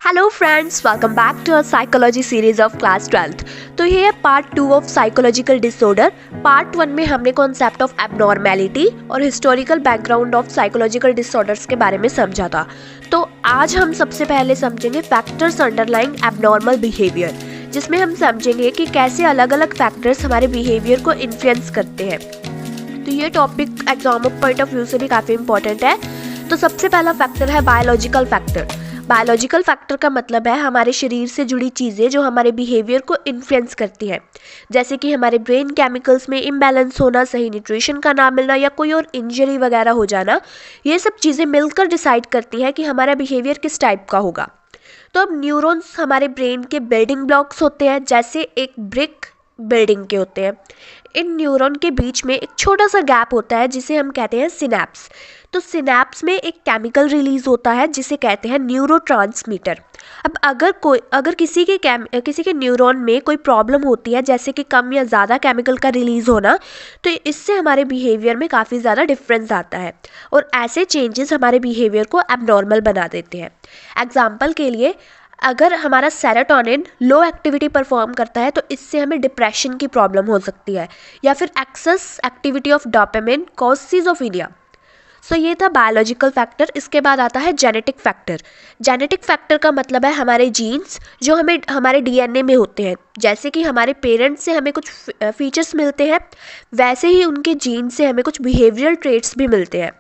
Hello friends, welcome back to our psychology series of class 12th। तो ये है part 2 of psychological disorder. Part 1 में हमने concept of abnormality और historical background of psychological disorders के बारे में समझा था। तो आज हम सबसे पहले समझेंगे फैक्टर्स अंडरलाइंग एबनॉर्मल बिहेवियर, जिसमें हम समझेंगे कि कैसे अलग अलग फैक्टर्स हमारे बिहेवियर को इन्फ्लुएंस करते हैं। तो ये topic exam point of view से भी काफ़ी इंपॉर्टेंट है। तो सबसे पहला फैक्टर है बायोलॉजिकल फैक्टर। बायोलॉजिकल फैक्टर का मतलब है हमारे शरीर से जुड़ी चीज़ें जो हमारे बिहेवियर को इन्फ्लुएंस करती हैं, जैसे कि हमारे ब्रेन केमिकल्स में इम्बैलेंस होना, सही न्यूट्रिशन का ना मिलना या कोई और इंजरी वगैरह हो जाना। ये सब चीज़ें मिलकर डिसाइड करती हैं कि हमारा बिहेवियर किस टाइप का होगा। तो अब न्यूरॉन्स हमारे ब्रेन के बिल्डिंग ब्लॉक्स होते हैं, जैसे एक ब्रिक बिल्डिंग के होते हैं। इन न्यूरॉन के बीच में एक छोटा सा गैप होता है जिसे हम कहते हैं सिनैप्स। तो सिनैप्स में एक केमिकल रिलीज होता है जिसे कहते हैं न्यूरोट्रांसमीटर। अब अगर किसी के न्यूरॉन में कोई प्रॉब्लम होती है, जैसे कि कम या ज़्यादा केमिकल का रिलीज होना, तो इससे हमारे बिहेवियर में काफ़ी ज़्यादा डिफरेंस आता है और ऐसे चेंजेस हमारे बिहेवियर को एबनॉर्मल बना देते हैं। एग्जाम्पल के लिए, अगर हमारा सेरोटोनिन लो एक्टिविटी परफॉर्म करता है तो इससे हमें डिप्रेशन की प्रॉब्लम हो सकती है, या फिर excess activity of dopamine cause schizophrenia. So ये था बायोलॉजिकल फैक्टर। इसके बाद आता है जेनेटिक फैक्टर। जेनेटिक फैक्टर का मतलब है हमारे जीन्स जो हमें हमारे डीएनए में होते हैं। जैसे कि हमारे पेरेंट्स से हमें कुछ फीचर्स मिलते हैं, वैसे ही उनके जीन से हमें कुछ बिहेवियरल ट्रेट्स भी मिलते हैं।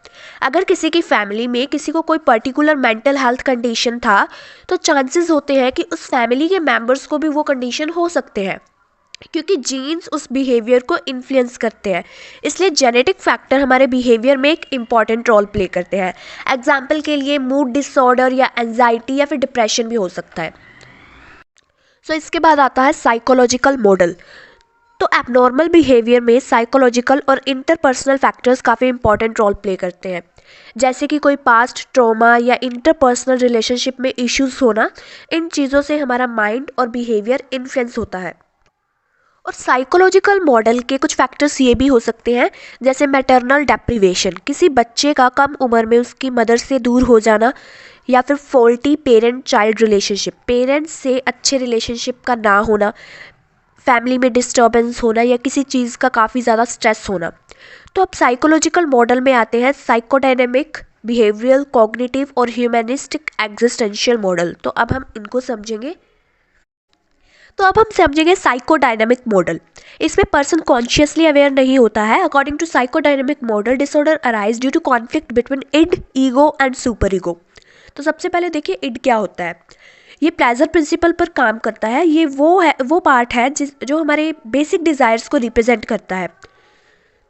अगर किसी की फैमिली में किसी को कोई पर्टिकुलर मेंटल हेल्थ कंडीशन था, तो चांसेस होते हैं कि उस फैमिली के मेंबर्स को भी वो कंडीशन हो सकते हैं, क्योंकि जीन्स उस बिहेवियर को इन्फ्लुएंस करते हैं। इसलिए जेनेटिक फैक्टर हमारे बिहेवियर में एक इम्पॉर्टेंट रोल प्ले करते हैं। एग्जाम्पल के लिए मूड डिसऑर्डर या एंजाइटी या फिर डिप्रेशन भी हो सकता है। सो इसके बाद आता है साइकोलॉजिकल मॉडल। तो एबनॉर्मल बिहेवियर में साइकोलॉजिकल और इंटरपर्सनल फैक्टर्स काफ़ी इंपॉर्टेंट रोल प्ले करते हैं, जैसे कि कोई पास्ट ट्रॉमा या इंटरपर्सनल रिलेशनशिप में इश्यूज होना। इन चीज़ों से हमारा माइंड और बिहेवियर इन्फ्लुएंस होता है। और साइकोलॉजिकल मॉडल के कुछ फैक्टर्स ये भी हो सकते हैं, जैसे मैटरनल डेप्रिवेशन, किसी बच्चे का कम उम्र में उसकी मदर से दूर हो जाना, या फिर faulty parent child relationship, parents से अच्छे रिलेशनशिप का ना होना, फैमिली में डिस्टर्बेंस होना या किसी चीज़ का काफ़ी ज़्यादा स्ट्रेस होना। तो अब साइकोलॉजिकल मॉडल में आते हैं साइकोडायनेमिक, बिहेवियरल, कॉग्निटिव और ह्यूमनिस्टिक एग्जिस्टेंशियल मॉडल। तो अब हम इनको समझेंगे। तो अब हम समझेंगे साइकोडायनेमिक मॉडल। इसमें पर्सन कॉन्शियसली अवेयर नहीं होता है। According to psychodynamic model, disorder arise due to conflict between id, ego and superego. तो सबसे पहले देखिए इड क्या होता है। ये प्लेजर प्रिंसिपल पर काम करता है। ये वो पार्ट है जो हमारे बेसिक डिज़ायर्स को रिप्रेजेंट करता है।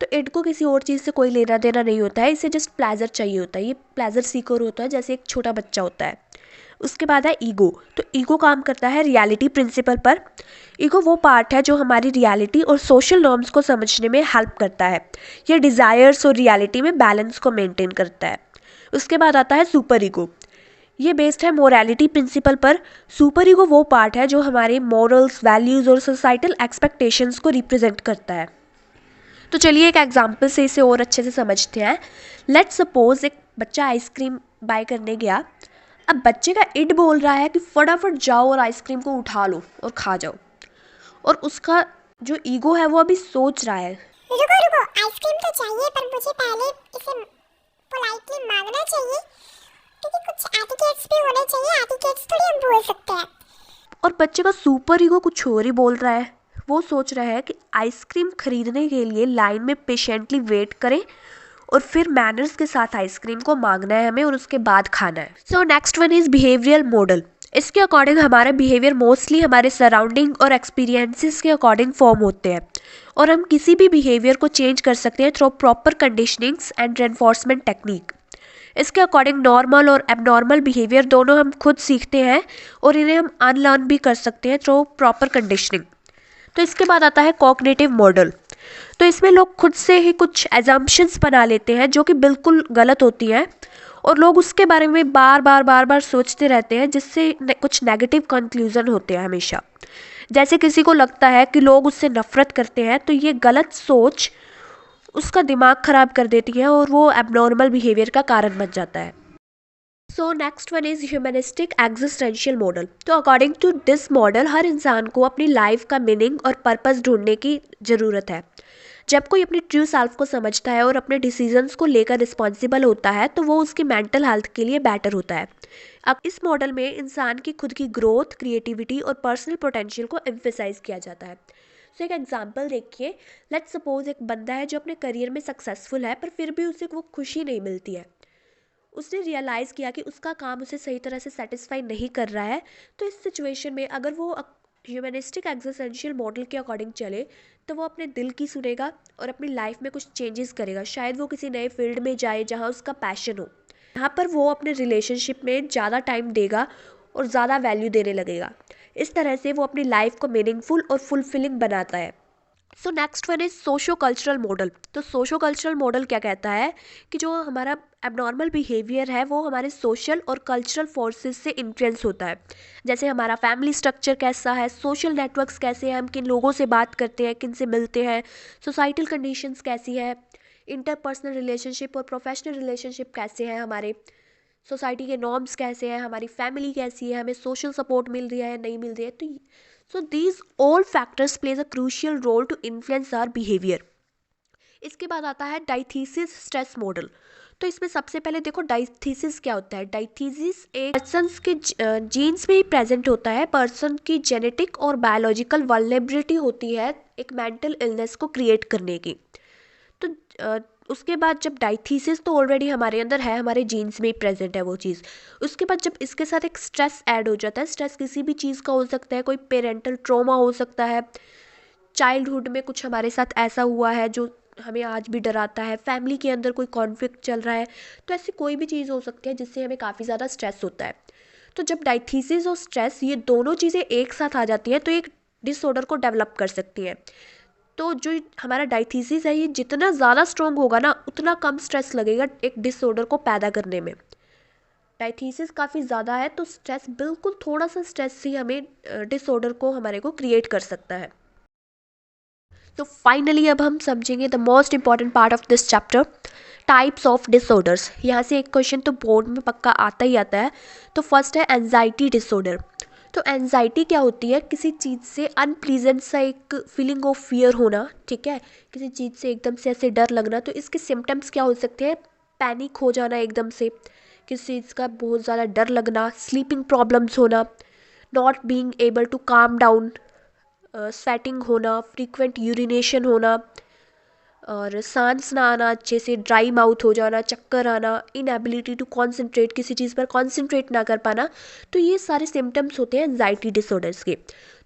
तो इड को किसी और चीज़ से कोई लेना देना नहीं होता है, इसे जस्ट प्लेजर चाहिए होता है। ये प्लेजर सीकर होता है, जैसे एक छोटा बच्चा होता है। उसके बाद है ईगो। तो ईगो काम करता है रियलिटी प्रिंसिपल पर। ईगो वो पार्ट है जो हमारी रियलिटी और सोशल नॉर्म्स को समझने में हेल्प करता है। ये डिज़ायर्स और रियलिटी में बैलेंस को मेंटेन करता है। उसके बाद आता है सुपर ईगो। ये बेस्ड है मोरालिटी प्रिंसिपल पर। सुपर ईगो वो पार्ट है जो हमारे मॉरल्स, वैल्यूज़ और सोसाइटल एक्सपेक्टेशंस को रिप्रेजेंट करता है। तो चलिए एक एग्जाम्पल से इसे और अच्छे से समझते हैं। लेट्स सपोज एक बच्चा आइसक्रीम बाय करने गया। अब बच्चे का इड बोल रहा है कि फटाफट जाओ और आइसक्रीम को उठा लो और खा जाओ, और उसका जो ईगो है वो अभी सोच रहा है, रुको रुको, आइसक्रीम तो चाहिए पर मुझे पहले इसे पोलाइटली मांगना चाहिए, क्योंकि कुछ एटिकेट्स भी होने चाहिए। एटिकेट्स थोड़ी हम बोल सकते हैं। और बच्चे का सुपर ईगो कुछ और ही बोल रहा है। वो सोच रहा है कि आइसक्रीम खरीदने के लिए लाइन में पेशेंटली वेट करें और फिर मैनर्स के साथ आइसक्रीम को मांगना है हमें और उसके बाद खाना है। So next one is behavioural model. इसके अकॉर्डिंग हमारा बिहेवियर मोस्टली हमारे सराउंडिंग और एक्सपीरियंसेस के अकॉर्डिंग फॉर्म होते हैं, और हम किसी भी बिहेवियर को चेंज कर सकते हैं through proper conditionings and reinforcement technique. इसके अकॉर्डिंग नॉर्मल और एबनॉर्मल बिहेवियर दोनों हम खुद सीखते हैं और इन्हें हम अनलर्न भी कर सकते हैं थ्रू प्रॉपर कंडीशनिंग। तो इसके बाद आता है कॉग्निटिव मॉडल। तो इसमें लोग खुद से ही कुछ एजम्पशंस बना लेते हैं जो कि बिल्कुल गलत होती हैं, और लोग उसके बारे में बार बार सोचते रहते हैं, जिससे कुछ नेगेटिव कंक्लूजन होते हैं हमेशा। जैसे किसी को लगता है कि लोग उससे नफरत करते हैं, तो ये गलत सोच उसका दिमाग ख़राब कर देती है और वो एबनॉर्मल बिहेवियर का कारण बन जाता है। So next one is humanistic existential model. तो अकॉर्डिंग टू दिस मॉडल हर इंसान को अपनी लाइफ का मीनिंग और पर्पस ढूंढने की ज़रूरत है। जब कोई अपनी ट्रू सेल्फ को समझता है और अपने डिसीजंस को लेकर रिस्पॉन्सिबल होता है तो वो उसकी मेंटल हेल्थ के लिए बेटर होता है। अब इस मॉडल में इंसान की खुद की ग्रोथ, क्रिएटिविटी और पर्सनल पोटेंशियल को एम्फेसाइज किया जाता है। सो एक एग्जांपल देखिए, लेट्स सपोज एक बंदा है जो अपने करियर में सक्सेसफुल है पर फिर भी उसे वो खुशी नहीं मिलती है। उसने रियलाइज़ किया कि उसका काम उसे सही तरह से सेटिस्फाई नहीं कर रहा है। तो इस सिचुएशन में अगर वो ह्यूमनिस्टिक एग्जिस्टेंशियल मॉडल के अकॉर्डिंग चले तो वो अपने दिल की सुनेगा और अपनी लाइफ में कुछ चेंजेस करेगा। शायद वो किसी नए फील्ड में जाए जहाँ उसका पैशन हो। यहाँ पर वो अपने रिलेशनशिप में ज़्यादा टाइम देगा और ज़्यादा वैल्यू देने लगेगा। इस तरह से वो अपनी लाइफ को मीनिंगफुल और फुलफिलिंग बनाता है। So next one is socio cultural model. तो सोशो कल्चरल मॉडल क्या कहता है कि जो हमारा एबनॉर्मल बिहेवियर है वो हमारे सोशल और कल्चरल फोर्सेस से इन्फ्लुएंस होता है। जैसे हमारा फैमिली स्ट्रक्चर कैसा है, सोशल नेटवर्क्स कैसे हैं, हम किन लोगों से बात करते हैं, किन से मिलते हैं, सोसाइटल कंडीशंस कैसी है, इंटरपर्सनल रिलेशनशिप और प्रोफेशनल रिलेशनशिप कैसे हैं, हमारे सोसाइटी के नॉर्म्स कैसे हैं, हमारी फैमिली कैसी है, हमें सोशल सपोर्ट मिल रही है नहीं मिल रही है। तो so these all factors plays a crucial role to influence our behaviour. इसके बाद आता है डाइथीसिस स्ट्रेस मॉडल। तो इसमें सबसे पहले देखो डाइथीसिस क्या होता है। डाइथीसिस एक पर्सन के जीन्स में ही प्रेजेंट होता है। पर्सन की जेनेटिक और बायोलॉजिकल वल्नरेबिलिटी होती है एक मेंटल इलनेस को क्रिएट करने की। तो उसके बाद जब डाइथीसिस तो ऑलरेडी हमारे अंदर है, हमारे जीन्स में ही प्रेजेंट है वो चीज़। उसके बाद जब इसके साथ एक स्ट्रेस ऐड हो जाता है, स्ट्रेस किसी भी चीज़ का हो सकता है, कोई पेरेंटल ट्रॉमा हो सकता है, चाइल्डहुड में कुछ हमारे साथ ऐसा हुआ है जो हमें आज भी डराता है, फैमिली के अंदर कोई कॉन्फ्लिक्ट चल रहा है, तो ऐसी कोई भी चीज़ हो सकती है जिससे हमें काफ़ी ज़्यादा स्ट्रेस होता है। तो जब डाइथीसिस और स्ट्रेस ये दोनों चीज़ें एक साथ आ जाती हैं तो एक डिसऑर्डर को डेवलप कर सकती हैं। तो जो हमारा डाइथीसिस है ये जितना ज़्यादा स्ट्रॉन्ग होगा ना उतना कम स्ट्रेस लगेगा एक डिसऑर्डर को पैदा करने में। डाइथीसिस काफ़ी ज़्यादा है तो स्ट्रेस, बिल्कुल थोड़ा सा स्ट्रेस ही हमें डिसऑर्डर को हमारे को क्रिएट कर सकता है। तो फाइनली अब हम समझेंगे the most important part of this chapter, types of disorders. यहाँ से एक क्वेश्चन तो बोर्ड में पक्का आता ही आता है। तो फर्स्ट है एंजाइटी डिसऑर्डर। तो एंजाइटी क्या होती है, किसी चीज़ से अनप्लीजेंट सा एक फीलिंग ऑफ फियर होना, ठीक है, किसी चीज़ से एकदम से ऐसे डर लगना। तो इसके सिम्टम्स क्या हो सकते हैं, पैनिक हो जाना एकदम से, किसी चीज़ का बहुत ज़्यादा डर लगना, स्लीपिंग प्रॉब्लम्स होना, not being able to calm down, sweating होना, फ्रीक्वेंट यूरिनेशन होना और सांस ना आना अच्छे से, ड्राई माउथ हो जाना, चक्कर आना, इनएबिलिटी टू कॉन्सेंट्रेट, किसी चीज़ पर कॉन्सेंट्रेट ना कर पाना। तो ये सारे सिम्टम्स होते हैं एंजाइटी डिसऑर्डर्स के।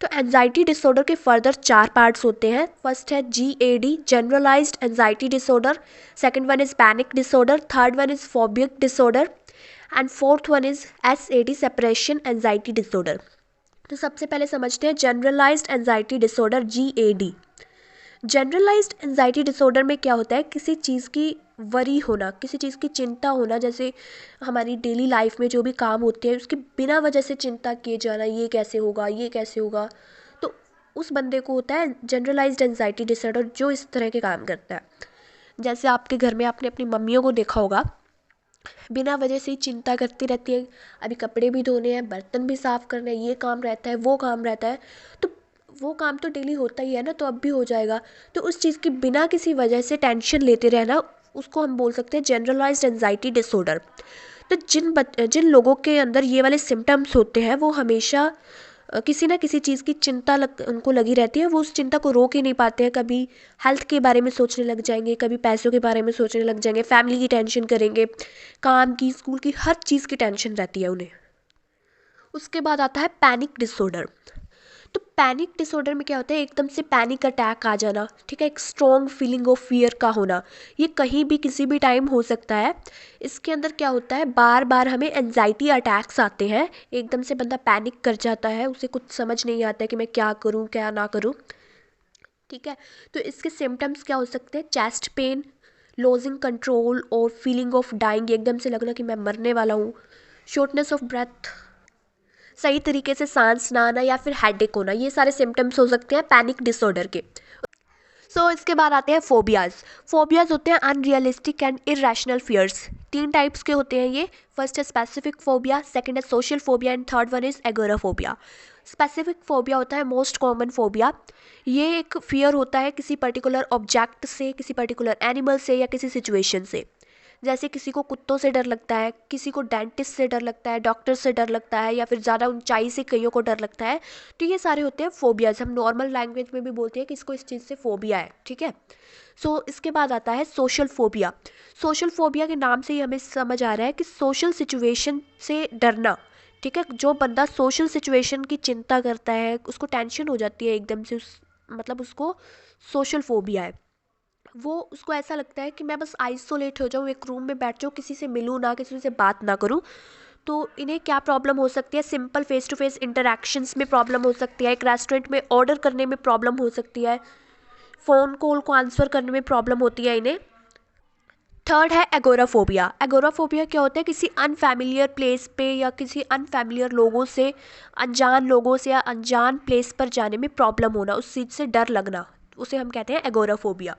तो एंजाइटी डिसऑर्डर के फर्दर 4 पार्ट्स होते हैं। फर्स्ट है GAD, generalised anxiety disorder. Second one is panic disorder. Third one is phobic disorder and fourth one is SAD, separation anxiety disorder. तो सबसे पहले समझते हैं generalised anxiety disorder GAD। Generalised anxiety disorder में क्या होता है, किसी चीज़ की वरी होना, किसी चीज़ की चिंता होना, जैसे हमारी डेली लाइफ में जो भी काम होते हैं उसकी बिना वजह से चिंता किए जाना, ये कैसे होगा, ये कैसे होगा। तो उस बंदे को होता है जनरलाइज्ड एंजाइटी डिसऑर्डर जो इस तरह के काम करता है। जैसे आपके घर में आपने अपनी मम्मियों को देखा होगा, बिना वजह से ही चिंता करती रहती है, अभी कपड़े भी धोने हैं, बर्तन भी साफ़ करने हैं, ये काम रहता है, वो काम रहता है। तो वो काम तो डेली होता ही है ना, तो अब भी हो जाएगा। तो उस चीज़ की बिना किसी वजह से टेंशन लेते रहना, उसको हम बोल सकते हैं जनरलाइज्ड एंजाइटी डिसऑर्डर। तो जिन लोगों के अंदर ये वाले सिम्टम्स होते हैं वो हमेशा किसी ना किसी चीज़ की चिंता उनको लगी रहती है। वो उस चिंता को रोक ही नहीं पाते हैं। कभी हेल्थ के बारे में सोचने लग जाएंगे, कभी पैसों के बारे में सोचने लग जाएंगे, फैमिली की टेंशन करेंगे, काम की, स्कूल की, हर चीज़ की टेंशन रहती है उन्हें। उसके बाद आता है पैनिक डिसऑर्डर। तो पैनिक डिसऑर्डर में क्या होता है, एकदम से पैनिक अटैक आ जाना, ठीक है, एक स्ट्रॉन्ग फीलिंग ऑफ फियर का होना। ये कहीं भी किसी भी टाइम हो सकता है। इसके अंदर क्या होता है, बार बार हमें एंजाइटी अटैक्स आते हैं, एकदम से बंदा पैनिक कर जाता है, उसे कुछ समझ नहीं आता है कि मैं क्या करूं क्या ना करूं, ठीक है। तो इसके सिम्टम्स क्या हो सकते हैं, चेस्ट पेन, लूजिंग कंट्रोल और फीलिंग ऑफ डाइंग, एकदम से लगना कि मैं मरने वाला हूँ, शॉर्टनेस ऑफ ब्रेथ, सही तरीके से सांस ना आना या फिर हेडेक होना, ये सारे सिम्टम्स हो सकते हैं पैनिक डिसऑर्डर के। सो इसके बाद आते हैं फोबियाज़। फोबियाज़ होते हैं unrealistic and irrational fears. 3 types के होते हैं ये। फर्स्ट है स्पेसिफिक फोबिया, सेकंड है social phobia and third one is agoraphobia. Specific phobia होता है मोस्ट कॉमन फोबिया। ये एक फियर होता है किसी पर्टिकुलर ऑब्जेक्ट से, किसी पर्टिकुलर एनिमल से या किसी सिचुएशन से। जैसे किसी को कुत्तों से डर लगता है, किसी को डेंटिस्ट से डर लगता है, डॉक्टर से डर लगता है, या फिर ज़्यादा ऊंचाई से कईयों को डर लगता है। तो ये सारे होते हैं फोबियाज। हम नॉर्मल लैंग्वेज में भी बोलते हैं कि इसको इस चीज़ से फोबिया है, ठीक है। सो इसके बाद आता है सोशल फोबिया। सोशल फोबिया के नाम से ही हमें समझ आ रहा है कि सोशल सिचुएशन से डरना, ठीक है। जो बंदा सोशल सिचुएशन की चिंता करता है, उसको टेंशन हो जाती है एकदम से, मतलब उसको सोशल फोबिया है। वो उसको ऐसा लगता है कि मैं बस आइसोलेट हो जाऊँ, एक रूम में बैठ जाऊँ, किसी से मिलूँ ना, किसी से बात ना करूँ। तो इन्हें क्या प्रॉब्लम हो सकती है? Simple face to face interactions में प्रॉब्लम हो सकती है, एक रेस्टोरेंट में ऑर्डर करने में प्रॉब्लम हो सकती है, फ़ोन कॉल को आंसर करने में प्रॉब्लम होती है इन्हें। थर्ड है एगोराफोबिया। एगोराफोबिया क्या होता है? किसी अनफैमिलियर प्लेस पे या किसी अनफैमिलियर लोगों से, अनजान लोगों से या अनजान प्लेस पर जाने में प्रॉब्लम होना, उस चीज़ से डर लगना, उसे हम कहते हैं एगोराफोबिया।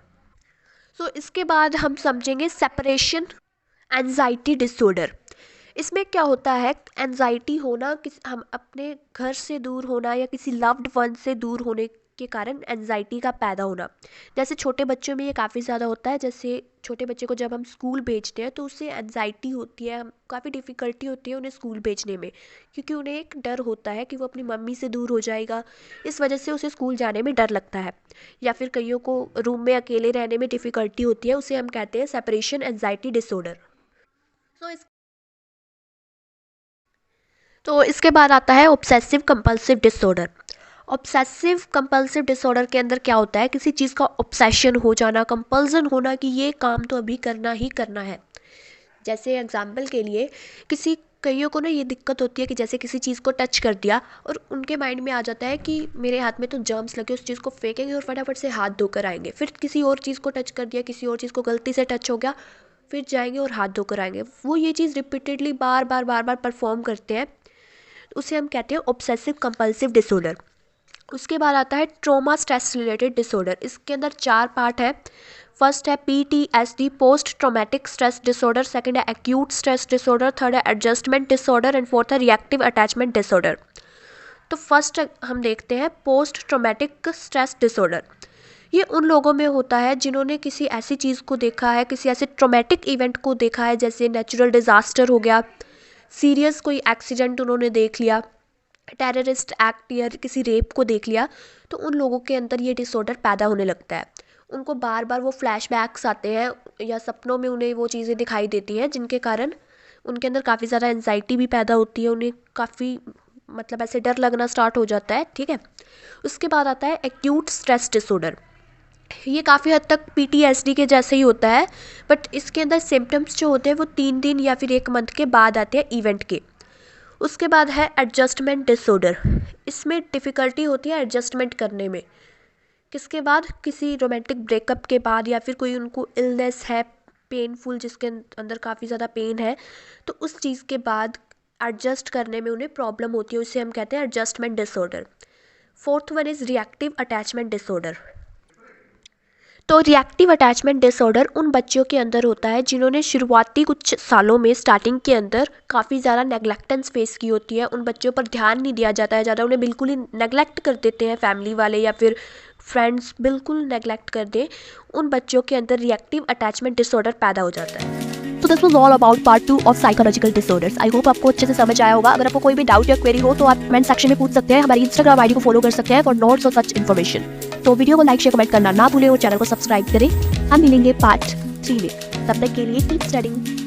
सो इसके बाद हम समझेंगे सेपरेशन एंजाइटी डिसऑर्डर। इसमें क्या होता है? एंजाइटी होना, हम अपने घर से दूर होना या किसी लव्ड वन से दूर होने के कारण एंजाइटी का पैदा होना। जैसे छोटे बच्चों में ये काफ़ी ज़्यादा होता है। जैसे छोटे बच्चे को जब हम स्कूल भेजते हैं तो उससे एंजाइटी होती है, काफ़ी डिफ़िकल्टी होती है उन्हें स्कूल भेजने में, क्योंकि उन्हें एक डर होता है कि वो अपनी मम्मी से दूर हो जाएगा। इस वजह से उसे स्कूल जाने में डर लगता है। या फिर कईयों को रूम में अकेले रहने में डिफ़िकल्टी होती है, उसे हम कहते हैं सेपरेशन एंजाइटी डिसऑर्डर। तो इसके बाद आता है obsessive compulsive disorder. Obsessive compulsive disorder के अंदर क्या होता है? किसी चीज़ का ऑब्सेशन हो जाना, कंपल्सन होना कि ये काम तो अभी करना ही करना है। जैसे एग्जाम्पल के लिए कईयों को ना ये दिक्कत होती है कि जैसे किसी चीज़ को टच कर दिया और उनके माइंड में आ जाता है कि मेरे हाथ में तो जर्म्स लगे, उस चीज़ को फेंकेंगे और फटाफट से हाथ धोकर आएंगे। फिर किसी और चीज़ को टच कर दिया, किसी और चीज़ को गलती से टच हो गया, फिर जाएंगे और हाथ धोकर आएंगे। वो ये चीज़ रिपीटेडली बार बार परफॉर्म करते हैं, उसे हम कहते हैं ऑब्सेसिव कंपल्सिव डिसऑर्डर। उसके बाद आता है ट्रॉमा स्ट्रेस रिलेटेड डिसऑर्डर। इसके अंदर 4 पार्ट है। फर्स्ट है PTSD, post traumatic stress disorder, second है एक्यूट स्ट्रेस डिसऑर्डर, थर्ड है एडजस्टमेंट डिसऑर्डर एंड फोर्थ है रिएक्टिव अटैचमेंट डिसऑर्डर। तो फर्स्ट हम देखते हैं पोस्ट ट्रॉमेटिक स्ट्रेस डिसऑर्डर। ये उन लोगों में होता है जिन्होंने किसी ऐसी चीज़ को देखा है, किसी ऐसे ट्रॉमेटिक इवेंट को देखा है, जैसे नेचुरल डिज़ास्टर हो गया, सीरियस कोई एक्सीडेंट उन्होंने देख लिया, टेररिस्ट एक्ट या किसी रेप को देख लिया। तो उन लोगों के अंदर ये डिसऑर्डर पैदा होने लगता है। उनको बार बार वो फ्लैशबैक्स आते हैं या सपनों में उन्हें वो चीज़ें दिखाई देती हैं, जिनके कारण उनके अंदर काफ़ी ज़्यादा एंजाइटी भी पैदा होती है, उन्हें काफ़ी मतलब ऐसे डर लगना स्टार्ट हो जाता है, ठीक है। उसके बाद आता है एक्यूट स्ट्रेस डिसऑर्डर। ये काफ़ी हद तक PTSD के जैसे ही होता है, बट इसके अंदर सिम्टम्स जो होते हैं वो 3 दिन या फिर 1 मंथ के बाद आते हैं इवेंट के। उसके बाद है एडजस्टमेंट डिसऑर्डर। इसमें डिफ़िकल्टी होती है एडजस्टमेंट करने में। किसके बाद? किसी रोमांटिक ब्रेकअप के बाद, या फिर कोई उनको इलनेस है पेनफुल, जिसके अंदर काफ़ी ज़्यादा पेन है, तो उस चीज़ के बाद एडजस्ट करने में उन्हें प्रॉब्लम होती है, उसे हम कहते हैं adjustment disorder. Fourth one is reactive attachment disorder. तो रिएक्टिव अटैचमेंट डिसऑर्डर उन बच्चों के अंदर होता है जिन्होंने शुरुआती कुछ सालों में स्टार्टिंग के अंदर काफ़ी ज़्यादा नेग्लेक्टेंस फेस की होती है। उन बच्चों पर ध्यान नहीं दिया जाता है ज़्यादा, उन्हें बिल्कुल ही नेग्लेक्ट कर देते हैं फैमिली वाले या फिर फ्रेंड्स, बिल्कुल नेग्लेक्ट कर दें। उन बच्चों के अंदर रिएक्टिव अटैचमेंट डिसऑर्डर पैदा हो जाता है। तो this was all about part 2 of psychological disorders. I hope आपको अच्छे से समझ आया होगा। अगर आपको कोई भी डाउट या क्वेरी हो तो आप कमेंट सेक्शन में पूछ सकते हैं। हमारी इंस्टाग्राम आईडी को फॉलो कर सकते हैं फॉर नोट्स और सच इन्फॉर्मेशन। तो वीडियो को लाइक शेयर कमेंट करना ना भूलें और चैनल को सब्सक्राइब करें। हम मिलेंगे पार्ट 3 में। तब तक के लिए कीप स्टडीइंग।